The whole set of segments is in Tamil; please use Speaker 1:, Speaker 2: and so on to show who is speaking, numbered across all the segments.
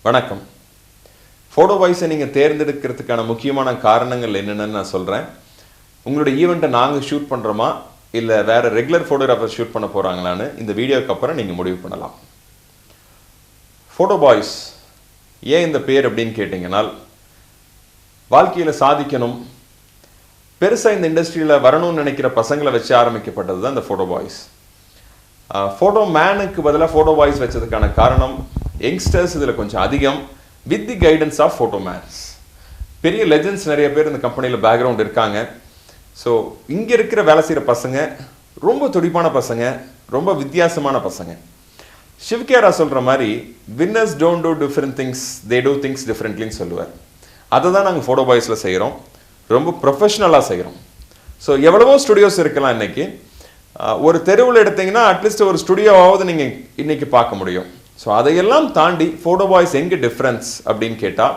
Speaker 1: வணக்கம். ஃபோட்டோபாய்ஸை நீங்கள் தேர்ந்தெடுக்கிறதுக்கான முக்கியமான காரணங்கள் என்னென்னு நான் சொல்கிறேன். உங்களுடைய ஈவெண்ட்டை நாங்கள் ஷூட் பண்ணுறோமா இல்லை வேறு ரெகுலர் ஃபோட்டோகிராஃபர் ஷூட் பண்ண போகிறாங்களான்னு இந்த வீடியோக்கு அப்புறம் நீங்கள் முடிவு பண்ணலாம். ஃபோட்டோபாய்ஸ் ஏன் இந்த பேர் அப்படின்னு கேட்டிங்கன்னா, வாழ்க்கையில் சாதிக்கணும், பெருசாக இந்த இண்டஸ்ட்ரியில் வரணும்னு நினைக்கிற பசங்களை வச்சு ஆரம்பிக்கப்பட்டது தான் இந்த ஃபோட்டோபாய்ஸ். ஃபோட்டோ மேனுக்கு பதிலாக ஃபோட்டோபாய்ஸ் வச்சதுக்கான காரணம், யங்ஸ்டர்ஸ் இதில் கொஞ்சம் அதிகம், with the guidance of photo mans. பெரிய லெஜெண்ட்ஸ் நிறைய பேர் இந்த கம்பெனியில் பேக்ரவுண்ட் இருக்காங்க. ஸோ இங்கே இருக்கிற வேலை செய்கிற பசங்க ரொம்ப துடிப்பான பசங்க, ரொம்ப வித்தியாசமான பசங்க. சிவகேரா சொல்கிற மாதிரி, winners don't do different things, they do things டிஃப்ரெண்ட்லின்னு சொல்லுவார். அதை தான் நாங்கள் ஃபோட்டோபாய்ஸில் செய்கிறோம், ரொம்ப ப்ரொஃபஷ்னலாக செய்கிறோம். ஸோ எவ்வளவோ ஸ்டுடியோஸ் இருக்கலாம் இன்றைக்கி. ஒரு தெருவில் எடுத்தீங்கன்னா அட்லீஸ்ட் ஒரு ஸ்டுடியோவாவது நீங்கள் இன்றைக்கி பார்க்க முடியும். ஸோ அதையெல்லாம் தாண்டி ஃபோட்டோபாய்ஸ் எங்கே டிஃப்ரென்ஸ் அப்படின்னு கேட்டால்,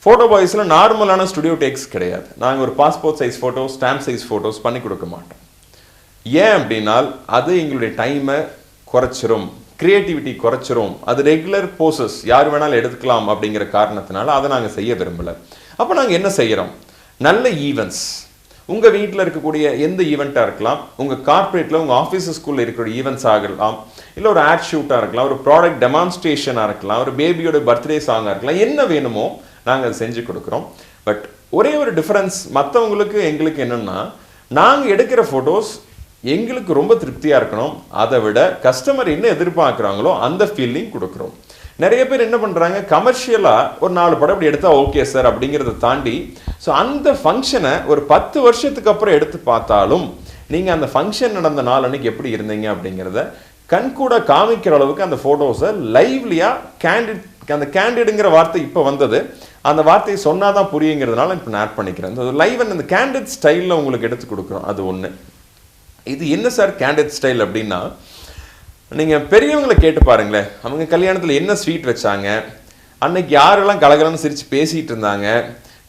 Speaker 1: ஃபோட்டோபாய்ஸில் நார்மலான ஸ்டுடியோ டேக்ஸ் கிடையாது. நாங்கள் ஒரு passport size photo, stamp size photos பண்ணி கொடுக்க மாட்டோம். ஏன் அப்படின்னால் அது எங்களுடைய டைமை குறைச்சிரும், கிரியேட்டிவிட்டி குறைச்சிரும், அது ரெகுலர் போசஸ் யார் வேணாலும் எடுத்துக்கலாம் அப்படிங்கிற காரணத்தினால அதை நாங்கள் செய்ய விரும்பலை. அப்போ நாங்கள் என்ன செய்கிறோம், நல்ல ஈவெண்ட்ஸ், உங்கள் வீட்டில் இருக்கக்கூடிய எந்த ஈவெண்ட்டாக இருக்கலாம், உங்கள் கார்பரேட்டில் உங்கள் ஆஃபீஸ் ஸ்கூலில் இருக்கிற ஈவெண்ட்ஸ் ஆகலாம், இல்லை ஒரு ஆட் ஷூட்டாக இருக்கலாம், ஒரு ப்ராடக்ட் டெமான்ஸ்ட்ரேஷனாக இருக்கலாம், ஒரு பேபியோட பர்த்டே சாங்காக இருக்கலாம், என்ன வேணுமோ நாங்கள் அதை செஞ்சு கொடுக்குறோம். பட் ஒரே ஒரு டிஃப்ரென்ஸ் மற்றவங்களுக்கு எங்களுக்கு என்னென்னா, நாங்கள் எடுக்கிற ஃபோட்டோஸ் எங்களுக்கு ரொம்ப திருப்தியாக இருக்கணும், அதை விட கஸ்டமர் என்ன எதிர்பார்க்குறாங்களோ அந்த ஃபீலிங் கொடுக்குறோம். நிறைய பேர் என்ன பண்ணுறாங்க, கமர்ஷியலாக ஒரு 4 படம் இப்படி எடுத்தால் ஓகே சார் அப்படிங்கிறத தாண்டி, ஸோ அந்த ஃபங்க்ஷனை ஒரு 10 வருஷத்துக்கு அப்புறம் எடுத்து பார்த்தாலும் நீங்கள் அந்த ஃபங்க்ஷன் நடந்த நாள் அன்னைக்கு எப்படி இருந்தீங்க அப்படிங்கிறத கண்கூட காமிக்கிற அளவுக்கு அந்த ஃபோட்டோஸை லைவ்லியாக கேண்டிட், அந்த கேண்டிடுங்கிற வார்த்தை இப்போ வந்தது, அந்த வார்த்தையை சொன்னால் தான் புரியுங்கிறதுனால இப்போ நான் ஆட் பண்ணிக்கிறேன். அது லைவ் அண்ட் அந்த கேண்டிட் ஸ்டைலில் உங்களுக்கு எடுத்து கொடுக்குறோம். அது ஒன்று. இது என்ன சார் கேண்டிட் ஸ்டைல் அப்படின்னா, நீங்கள் பெரியவங்களை கேட்டு பாருங்களேன், அவங்க கல்யாணத்தில் என்ன ஸ்வீட் வச்சாங்க, அன்னைக்கு யாரெல்லாம் கலகலன்னு சிரித்து பேசிகிட்டு இருந்தாங்க,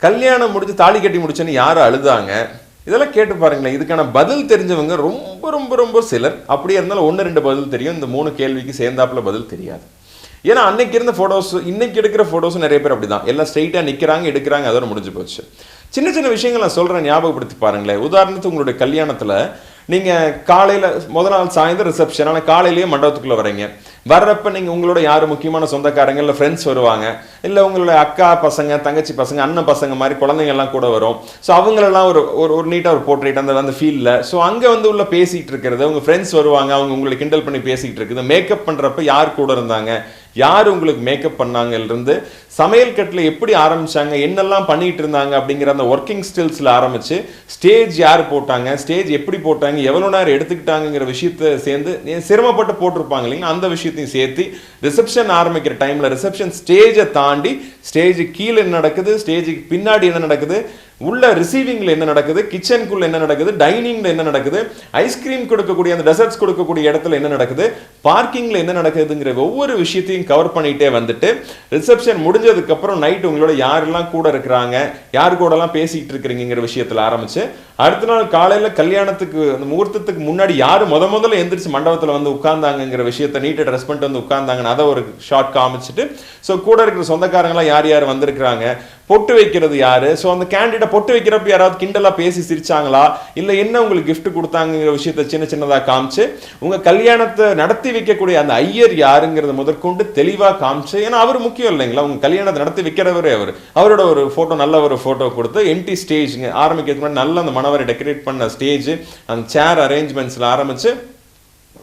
Speaker 1: கல்யாணம் முடிஞ்சு தாலி கட்டி முடிச்சோன்னு யார் அழுதாங்க, இதெல்லாம் கேட்டு பாருங்களேன். இதுக்கான பதில் தெரிஞ்சவங்க ரொம்ப ரொம்ப ரொம்ப சிலர். அப்படியே இருந்தாலும் 1-2 பதில் தெரியும், இந்த 3 கேள்விக்கு சேர்ந்தாப்புல பதில் தெரியாது. ஏன்னா அன்னைக்கு இருந்த ஃபோட்டோஸ் இன்னைக்கு எடுக்கிற ஃபோட்டோஸும் நிறைய பேர் அப்படி தான், எல்லாம் ஸ்ட்ரைட்டாக நிற்கிறாங்க, எடுக்கிறாங்க, அதோட முடிஞ்சு போச்சு. சின்ன சின்ன விஷயங்கள் நான் சொல்கிறேன், ஞாபகப்படுத்தி பாருங்களேன். உதாரணத்துக்கு உங்களுடைய கல்யாணத்தில் நீங்கள் காலையில் முதல் நாள் சாயந்தரம் ரிசப்ஷன், ஆனால் காலையிலேயே மண்டபத்துக்குள்ளே வரீங்க. வர்றப்ப நீங்கள் உங்களோட யார் முக்கியமான சொந்தக்காரங்க இல்லை ஃப்ரெண்ட்ஸ் வருவாங்க, இல்லை உங்களோட அக்கா பசங்க, தங்கச்சி பசங்க, அண்ணன் பசங்க மாதிரி குழந்தைங்கள்லாம் கூட வரும். ஸோ அவங்களெல்லாம் ஒரு நீட்டாக ஒரு போர்ட்ரேட் அந்த ஃபீல்டில். ஸோ அங்கே உள்ள பேசிகிட்டு இருக்கிறது, உங்கள் ஃப்ரெண்ட்ஸ் வருவாங்க, அவங்க உங்களை கிண்டல் பண்ணி பேசிக்கிட்டு இருக்குது. மேக்கப் பண்ணுறப்ப யார் கூட இருந்தாங்க, யார் உங்களுக்கு மேக்கப் பண்ணாங்கலேருந்து சமையல் கட்டில் எப்படி ஆரம்பித்தாங்க, என்னெல்லாம் பண்ணிகிட்டு இருந்தாங்க அப்படிங்கிற அந்த ஒர்க்கிங் ஸ்கில்ஸில் ஆரம்பித்து ஸ்டேஜ் யார் போட்டாங்க, ஸ்டேஜ் எப்படி போட்டாங்க, எவ்வளோ நேரம் எடுத்துக்கிட்டாங்கிற விஷயத்தை சேர்ந்து சிரமப்பட்டு போட்டிருப்பாங்க இல்லைங்களா, அந்த விஷயத்தையும் சேர்த்து ரிசப்ஷன் ஆரம்பிக்கிற டைமில் ரிசப்ஷன் ஸ்டேஜை தாண்டி ஸ்டேஜுக்கு கீழே என்ன நடக்குது, ஸ்டேஜுக்கு பின்னாடி என்ன நடக்குது, உள்ள ரிசீவிங்ல என்ன நடக்குது, கிச்சனுக்குள்ள என்ன நடக்குது, டைனிங்ல என்ன நடக்குது, ஐஸ்கிரீம் கொடுக்கக்கூடிய அந்த டெசர்ட்ஸ் கொடுக்கக்கூடிய இடத்துல என்ன நடக்குது, பார்க்கிங்ல என்ன நடக்குதுங்கிற ஒவ்வொரு விஷயத்தையும் கவர் பண்ணிட்டே வந்துட்டு ரிசப்ஷன் முடிஞ்சதுக்கு அப்புறம் நைட் உங்களோட யாரெல்லாம் கூட இருக்கிறாங்க, யார் கூட எல்லாம் பேசிட்டு இருக்கிறீங்கிற விஷயத்துல ஆரம்பிச்சு அடுத்த நாள் காலையில கல்யாணத்துக்கு அந்த முகூர்த்தத்துக்கு முன்னாடி யாரு முதல்ல எந்திரிச்சு மண்டபத்துல வந்து உட்கார்ந்தாங்கிற விஷயத்தை நீட்டா ட்ரெஸ் பண்ணிட்டு வந்து உட்கார்ந்தாங்கன்னு அதை ஒரு ஷார்ட் காமிச்சிட்டு, ஸோ கூட இருக்கிற சொந்தக்காரங்களாம் யார் யார் வந்திருக்கிறாங்க, பொட்டு வைக்கிறது யாரு, ஸோ அந்த கேண்டிடேட் பொட்டு வைக்கிறப்ப யாராவது கிண்டலா பேசி சிரிச்சாங்களா, இல்லை என்ன உங்களுக்கு கிஃப்ட் கொடுத்தாங்கிற விஷயத்த சின்ன சின்னதாக காமிச்சு, உங்க கல்யாணத்தை நடத்தி வைக்கக்கூடிய அந்த ஐயர் யாருங்கிறத முதற்கொண்டு தெளிவாக காமிச்சு, ஏன்னா அவர் முக்கியம் இல்லைங்களா, உங்க கல்யாணத்தை நடத்தி வைக்கிறவரே அவரோட ஒரு போட்டோ, நல்ல ஒரு போட்டோ கொடுத்து எம்டி ஸ்டேஜ் ஆரம்பிக்கிறதுக்கு முன்னாடி நல்ல அந்த மணவரை டெக்கரேட் பண்ண ஸ்டேஜ், அந்த சேர் அரேஞ்ச்மெண்ட்ஸ்ல ஆரம்பிச்சு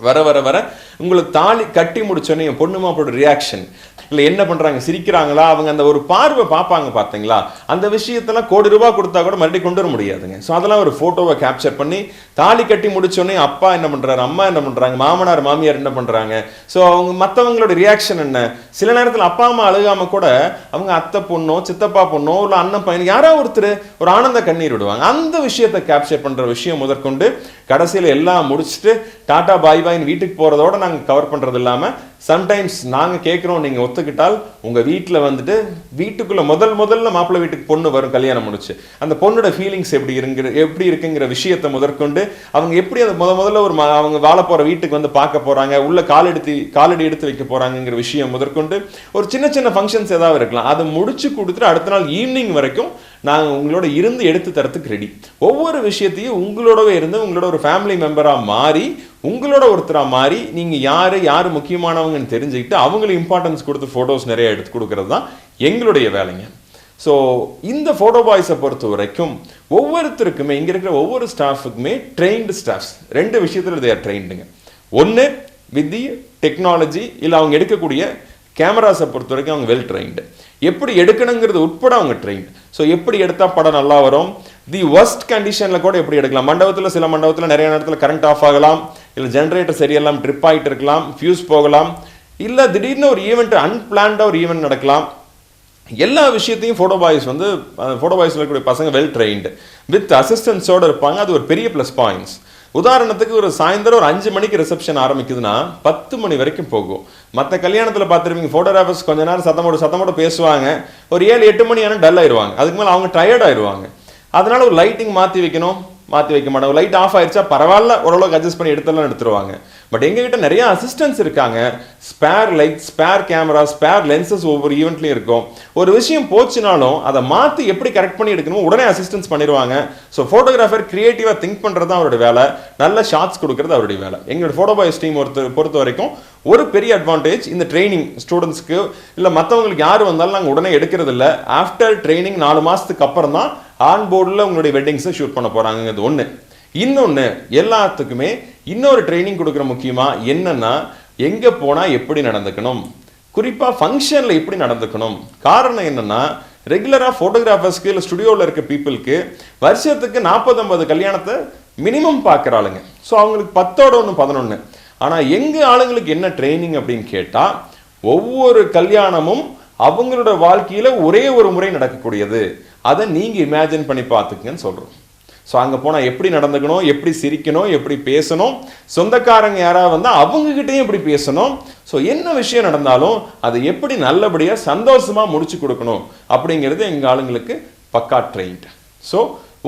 Speaker 1: வர வர வர உங்களுக்கு தாலி கட்டி முடிச்சோன்னே பொண்ணு மாப்பிளோட ரியாக்ஷன், இல்லை என்ன பண்ணுறாங்க, சிரிக்கிறாங்களா, அவங்க அந்த ஒரு பார்வை பார்ப்பாங்க பார்த்தீங்களா, அந்த விஷயத்தெல்லாம் ₹1,00,00,000 கொடுத்தா கூட மறுபடியும் கொண்டு வர முடியாதுங்க. ஸோ அதெல்லாம் ஒரு ஃபோட்டோவை கேப்சர் பண்ணி தாலி கட்டி முடிச்சோடனே அப்பா என்ன பண்ணுறாரு, அம்மா என்ன பண்ணுறாங்க, மாமனார் மாமியார் என்ன பண்ணுறாங்க, ஸோ அவங்க மற்றவங்களோட ரியாக்ஷன் என்ன, சில நேரத்தில் அப்பா அம்மா அழுகாமல் கூட அவங்க அத்தை பொண்ணோ சித்தப்பா பொண்ணோ இல்லை அண்ணன் பையன் யாராவது ஒருத்தர் ஒரு ஆனந்த கண்ணீர் விடுவாங்க. அந்த விஷயத்தை கேப்சர் பண்ணுற விஷயம் முதற்கொண்டு கடைசியில் எல்லாம் முடிச்சுட்டு டாட்டா பாய் பாய் வீட்டுக்கு போகிறதோட நாங்கள் கவர் பண்ணுறது இல்லாமல் சம்டைம்ஸ் நாங்கள் கேட்குறோம், நீங்கள் ஒத்துக்கிட்டால் உங்கள் வீட்டில் வந்துட்டு வீட்டுக்குள்ளே முதல்ல மாப்பிள்ளை வீட்டுக்கு பொண்ணு வரும் கல்யாணம் முடிச்சு, அந்த பொண்ணோட ஃபீலிங்ஸ் எப்படி இருக்குங்கிற விஷயத்தை முதற்கொண்டு அவங்க எப்படி அந்த முதல்ல ஒரு அவங்க வாழ போகிற வீட்டுக்கு வந்து பார்க்க போகிறாங்க, உள்ள காலடி எடுத்து வைக்க போகிறாங்கிற விஷயம் முதற்கொண்டு ஒரு சின்ன ஃபங்க்ஷன்ஸ் ஏதாவது இருக்கலாம். அதை முடிச்சு கொடுத்துட்டு அடுத்த நாள் ஈவினிங் வரைக்கும் நாங்கள் உங்களோட இருந்து எடுத்து தரத்துக்கு ரெடி. ஒவ்வொரு விஷயத்தையும் உங்களோடவே இருந்து உங்களோட ஒரு ஃபேமிலி மெம்பராக மாறி உங்களோட ஒருத்தராக மாறி நீங்கள் யார் முக்கியமானவங்கன்னு தெரிஞ்சுக்கிட்டு அவங்களுக்கு இம்பார்ட்டன்ஸ் கொடுத்து ஃபோட்டோஸ் நிறைய எடுத்து கொடுக்கறது தான் எங்களுடைய வேலைங்க. ஸோ இந்த ஃபோட்டோ பாய்ஸை பொறுத்த வரைக்கும் ஒவ்வொருத்தருக்குமே இங்கே இருக்கிற ஒவ்வொரு ஸ்டாஃபுக்குமே ட்ரெயின்டு ஸ்டாஃப்ஸ் 2 விஷயத்தில் தேர் ட்ரெயின்டுங்க. ஒன்று வித் தி டெக்னாலஜி, இல்லை அவங்க எடுக்கக்கூடிய கேமராஸை பொறுத்த வரைக்கும் அவங்க வெல் ட்ரெயின்டு. எப்படி எடுக்கணுங்கிறது உட்பட அவங்க ட்ரெயின்டு. ஸோ எப்படி எடுத்தால் படம் நல்லா வரும், தி ஒர்ஸ்ட் கண்டிஷனில் கூட எப்படி எடுக்கலாம். சில மண்டபத்தில் நிறைய நேரத்தில் கரண்ட் ஆஃப் ஆகலாம், இல்லை ஜென்ரேட்டர் சரியெல்லாம் ட்ரிப் ஆகிட்டு இருக்கலாம், ஃபியூஸ் போகலாம், இல்லை திடீர்னு ஒரு ஈவெண்ட் அன்பிளான்டாக ஒரு ஈவெண்ட் நடக்கலாம். எல்லா விஷயத்தையும் ஃபோட்டோ பாய்ஸில் இருக்கக்கூடிய பசங்க வெல் ட்ரெயின்டு வித் அசிஸ்டன்ஸோடு இருப்பாங்க. அது ஒரு பெரிய ப்ளஸ் பாயிண்ட்ஸ். உதாரணத்துக்கு ஒரு சாயந்தரம் ஒரு 5 மணிக்கு ரிசப்ஷன் ஆரம்பிக்குதுன்னா 10 மணி வரைக்கும் போகும். மற்ற கல்யாணத்தில் பார்த்துருப்பீங்க, ஃபோட்டோகிராஃபர்ஸ் கொஞ்ச நேரம் சத்தமோட பேசுவாங்க, ஒரு 7-8 மணி ஆனால் டல் ஆயிடுவாங்க, அதுக்கு மேலே அவங்க டயர்ட் ஆயிடுவாங்க. அதனால ஒரு லைட்டிங் மாற்றி வைக்க மாட்டாங்க. லைட் ஆஃப் ஆயிடுச்சா பரவாயில்ல, ஓரளவுக்கு அட்ஜஸ்ட் பண்ணி எடுத்துருவாங்க. பட் எங்ககிட்ட நிறைய அசிஸ்டன்ஸ் இருக்காங்க. Spare light, spare camera, spare lenses ஒவ்வொரு ஈவெண்ட்லையும் இருக்கும். ஒரு விஷயம் போச்சுனாலும் அதை மாற்றி எப்படி கரெக்ட் பண்ணி எடுக்கணும் உடனே அசிஸ்டன்ஸ் பண்ணிடுவாங்க. ஸோ ஃபோட்டோகிராஃபர் கிரியேட்டிவாக திங்க் பண்ணுறது தான் அவருடைய வேலை, நல்ல ஷார்ட்ஸ் கொடுக்குறது அவருடைய வேலை. எங்களோட ஃபோட்டோ பாய்ஸ் டீம் பொறுத்த வரைக்கும் ஒரு பெரிய அட்வான்டேஜ் இந்த ட்ரைனிங் ஸ்டூடெண்ட்ஸ்க்கு இல்லை மற்றவங்களுக்கு யார் வந்தாலும் நாங்கள் உடனே எடுக்கிறது இல்லை. ஆஃப்டர் ட்ரைனிங் 4 மாதத்துக்கு அப்புறம் தான் ஆன் போர்டில் உங்களுடைய வெட்டிங்ஸை ஷூட் பண்ண போகிறாங்கிறது ஒன்று. இன்னொன்று எல்லாத்துக்குமே இன்னொரு ட்ரைனிங் கொடுக்குற முக்கியமாக என்னன்னா, எங்கே போனால் எப்படி நடந்துக்கணும், குறிப்பாக ஃபங்க்ஷனில் எப்படி நடந்துக்கணும். காரணம் என்னன்னா, ரெகுலராக ஃபோட்டோகிராஃபர்ஸ்க்கு இல்லை ஸ்டுடியோவில் இருக்க பீப்புளுக்கு வருஷத்துக்கு 40-50 கல்யாணத்தை மினிமம் பார்க்குறாளுங்க. ஸோ அவங்களுக்கு 10ஓட 1 11. ஆனால் எங்கள் ஆளுங்களுக்கு என்ன ட்ரைனிங் அப்படின்னு கேட்டால், ஒவ்வொரு கல்யாணமும் அவங்களோட வாழ்க்கையில் ஒரே ஒரு முறை நடக்கக்கூடியது. அதை நீங்கள் இமேஜின் பண்ணி பார்த்துக்குங்கன்னு சொல்கிறோம். ஸோ அங்கே போனால் எப்படி நடந்துக்கணும், எப்படி சிரிக்கணும், எப்படி பேசணும், சொந்தக்காரங்க யாராவது வந்தால் அவங்ககிட்டையும் எப்படி பேசணும், ஸோ என்ன விஷயம் நடந்தாலும் அதை எப்படி நல்லபடியாக சந்தோஷமாக முடிச்சு கொடுக்கணும் அப்படிங்கிறது எங்கள் ஆளுங்களுக்கு பக்கா ட்ரெயின்ட். ஸோ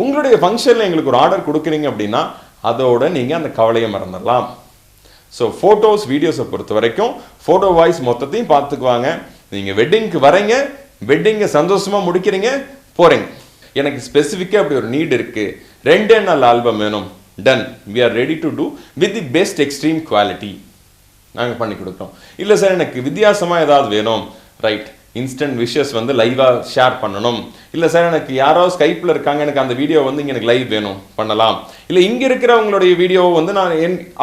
Speaker 1: உங்களுடைய ஃபங்க்ஷனில் எங்களுக்கு ஒரு ஆர்டர் கொடுக்குறீங்க அப்படின்னா அதோட நீங்கள் அந்த கவலையை மறந்துடலாம். ஸோ ஃபோட்டோஸ் வீடியோஸை பொறுத்த வரைக்கும் ஃபோட்டோ வாய்ஸ் மொத்தத்தையும் பார்த்துக்குவாங்க. நீங்கள் வெட்டிங்க்கு வரீங்க, வெட்டிங்கை சந்தோஷமாக முடிக்கிறீங்க, போகிறீங்க. எனக்கு ஸ்பெசிஃபிக்காக அப்படி ஒரு நீட் இருக்குது, 2 நாள் ஆல்பம் வேணும், done, we are ready to do with the best extreme quality, நாங்கள் பண்ணி கொடுக்குறோம். இல்லை சார் எனக்கு வித்தியாசமாக ஏதாவது வேணும், ரைட், இன்ஸ்டன்ட் விஷஸ் வந்து லைவாக ஷேர் பண்ணணும். இல்லை சார் எனக்கு யாரோ ஸ்கைப்பில் இருக்காங்க, எனக்கு அந்த வீடியோ வந்து இங்கே எனக்கு லைவ் வேணும், பண்ணலாம். இல்லை இங்கே இருக்கிறவங்களுடைய வீடியோ வந்து நான்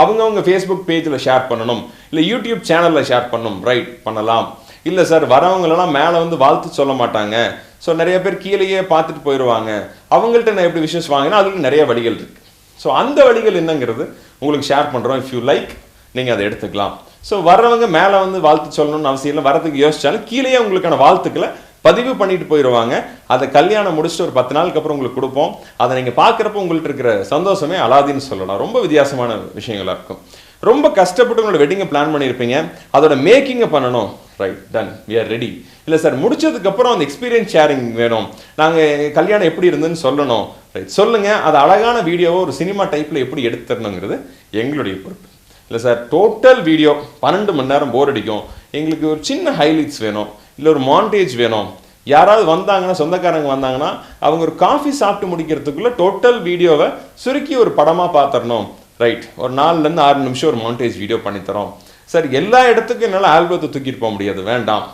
Speaker 1: அவங்கவுங்க ஃபேஸ்புக் பேஜில் ஷேர் பண்ணணும், இல்லை யூடியூப் சேனலில் ஷேர் பண்ணணும், ரைட், பண்ணலாம். இல்லை சார் வரவங்களெல்லாம் மேலே வந்து வாழ்த்து சொல்ல மாட்டாங்க, ஸோ நிறைய பேர் கீழேயே பார்த்துட்டு போயிடுவாங்க, அவங்கள்ட்ட நான் எப்படி விஷஸ் வாங்கினா அதுக்கு நிறைய வழிகள் இருக்குது. ஸோ அந்த வழிகள் என்னங்கிறது உங்களுக்கு ஷேர் பண்ணுறோம். இஃப் யூ லைக் நீங்கள் அதை எடுத்துக்கலாம். ஸோ வர்றவங்க மேலே வந்து வாழ்த்து சொல்லணும்னு அவசியம் இல்லை, வரதுக்கு யோசிச்சாலும் கீழேயே உங்களுக்கான வாழ்த்துக்களை பதிவு பண்ணிட்டு போயிடுவாங்க. அதை கல்யாணம் முடிச்சுட்டு ஒரு 10 நாளுக்கு அப்புறம் உங்களுக்கு கொடுப்போம். அதை நீங்கள் பார்க்குறப்ப உங்கள்கிட்ட இருக்கிற சந்தோஷமே அலாதின்னு சொல்லலாம். ரொம்ப வித்தியாசமான விஷயங்களாக இருக்கும். ரொம்ப கஷ்டப்பட்டு உங்களோட வெட்டிங்கை பிளான் பண்ணியிருப்பீங்க, அதோட மேக்கிங்கை பண்ணணும், right, done, we are ready. இல்லை சார் முடிச்சதுக்கப்புறம் அந்த எக்ஸ்பீரியன்ஸ் ஷேரிங் வேணும், நாங்கள் கல்யாணம் எப்படி இருந்துன்னு சொல்லணும், ரைட், சொல்லுங்கள். அது அழகான வீடியோவை ஒரு சினிமா டைப்பில் எப்படி எடுத்துடணுங்கிறது எங்களுடைய பொறுப்பு. இல்லை சார் டோட்டல் வீடியோ 12 மணி நேரம் போர் அடிக்கும், எங்களுக்கு ஒரு சின்ன ஹைலைட்ஸ் வேணும், இல்லை ஒரு மாண்டேஜ் வேணும், யாராவது வந்தாங்கன்னா சொந்தக்காரங்க வந்தாங்கன்னா அவங்க ஒரு காஃபி சாப்பிட்டு முடிக்கிறதுக்குள்ள டோட்டல் வீடியோவை சுருக்கி ஒரு படமாக பார்த்துடணும், ரைட், ஒரு 4லேருந்து 6 நிமிஷம் ஒரு மாண்டேஜ் வீடியோ பண்ணித்தரோம். சார் எல்லா இடத்துக்கும் என்னால் ஆல்பத்தை தூக்கிட்டு போக முடியாது, வேண்டாம்,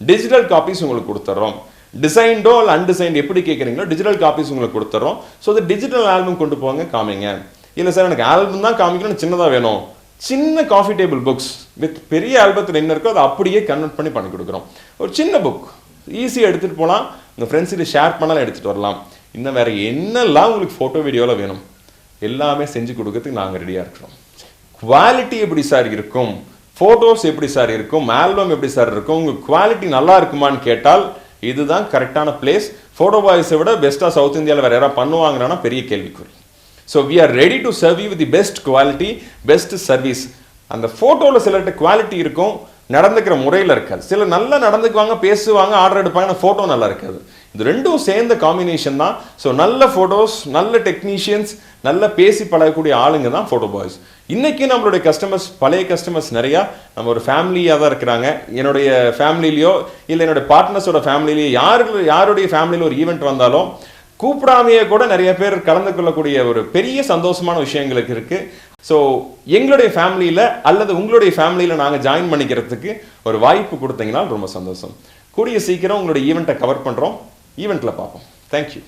Speaker 1: டிஜிட்டல் காப்பீஸ் உங்களுக்கு கொடுத்துட்றோம். டிசைன்டோ இல்லை அன்டிசைன்ட் எப்படி கேட்குறீங்களோ டிஜிட்டல் காப்பீஸ் உங்களுக்கு கொடுத்துட்றோம். ஸோ அது டிஜிட்டல் ஆல்பம் கொண்டு போங்க, காமிங்க. இல்லை சார் எனக்கு ஆல்பம் தான் காமிக்கணும்னு சின்னதாக வேணும், சின்ன காஃபி டேபிள் புக்ஸ் வித் பெரிய ஆல்பத்தில் என்ன இருக்கோ அதை அப்படியே கன்வெர்ட் பண்ணி கொடுக்குறோம். ஒரு சின்ன புக் ஈஸியாக எடுத்துகிட்டு போகலாம், உங்கள் ஃப்ரெண்ட்ஸுக்கு ஷேர் பண்ணாலும் எடுத்துகிட்டு வரலாம். இன்னும் வேறு என்னெல்லாம் உங்களுக்கு ஃபோட்டோ வீடியோவில் வேணும் எல்லாமே செஞ்சு கொடுக்கறதுக்கு நாங்கள் ரெடியாக இருக்கிறோம். குவாலிட்டி எப்படி சார் இருக்கும், ஃபோட்டோஸ் எப்படி சார் இருக்கும், ஆல்பம் எப்படி சார் இருக்கும், உங்கள் குவாலிட்டி நல்லா இருக்குமான்னு கேட்டால் இதுதான் கரெக்டான பிளேஸ். ஃபோட்டோ பாய்ஸை விட பெஸ்ட்டாக சவுத் இந்தியாவில் வேறு யாராவது பண்ணுவாங்கன்னா பெரிய கேள்விக்குறி. So we are ready to serve you with the best quality, best service. அந்த ஃபோட்டோவில் சிலர்கிட்ட குவாலிட்டி இருக்கும், நடந்துக்கிற முறையில் இருக்காது. சிலர் நல்லா நடந்துக்குவாங்க, பேசுவாங்க, ஆர்டர் எடுப்பாங்க, ஆனால் ஃபோட்டோ நல்லா இருக்காது. இது ரெண்டும் சேர்ந்த காம்பினேஷன் தான். ஸோ நல்ல ஃபோட்டோஸ், நல்ல டெக்னீஷியன்ஸ், நல்ல பேசி பழகக்கூடிய ஆளுங்க தான் ஃபோட்டோ பாய்ஸ். இன்றைக்கி நம்மளுடைய கஸ்டமர்ஸ், பழைய கஸ்டமர்ஸ் நிறையா நம்ம ஒரு ஃபேமிலியாக தான் இருக்கிறாங்க. என்னுடைய ஃபேமிலிலையோ இல்லை என்னுடைய பார்ட்னர்ஸோட ஃபேமிலிலையோ யாருடைய ஃபேமிலியில் ஒரு ஈவெண்ட் வந்தாலும் கூப்பிடாமையே கூட நிறைய பேர் கலந்து கொள்ளக்கூடிய ஒரு பெரிய சந்தோஷமான விஷயங்களுக்கு இருக்குது. ஸோ எங்களுடைய ஃபேமிலியில் அல்லது உங்களுடைய ஃபேமிலியில் நாங்கள் ஜாயின் பண்ணிக்கிறதுக்கு ஒரு வாய்ப்பு கொடுத்தீங்கன்னா ரொம்ப சந்தோஷம். கூடிய சீக்கிரம் உங்களுடைய ஈவெண்ட்டை கவர் பண்ணுறோம். ஈவெண்ட்டில் பார்ப்போம். தேங்க்யூ.